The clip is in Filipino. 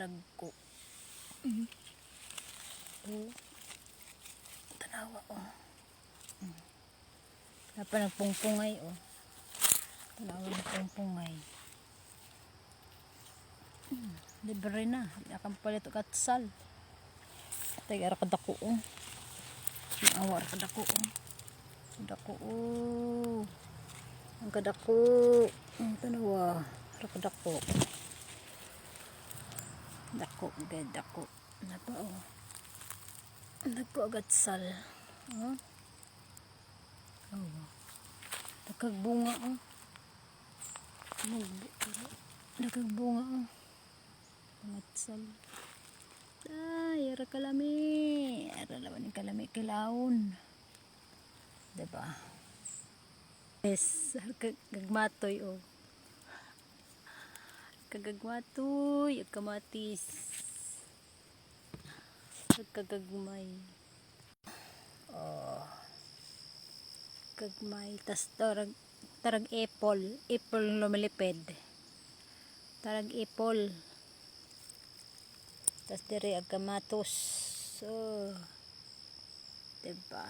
dagko. Oh. Tanawa oh. Napa nagpungpungay oh. Tanawa nagpungpungay. Libre na. Akan palit og atsal. Tay ara kadako oh. Awa ra kadako oh. Kadako oh. Ang kadako. Ang tanawa. Ara kadako. Dako gid dako. Napa oh. Nagpo agad sal. Oh. Oh. Dakag bunga oh. Dakag bunga oh. Pangatsal. Ay, ara kalami. Ara lawan ni kalami kilawon. Diba? Yes, kagmatoy oh. Kagagmatoy, kamatis. Kagagmay. Oh. Kagmay tas tarag apple lumilipid. Tarag apple. Tas dire ag kamatos. So, diba?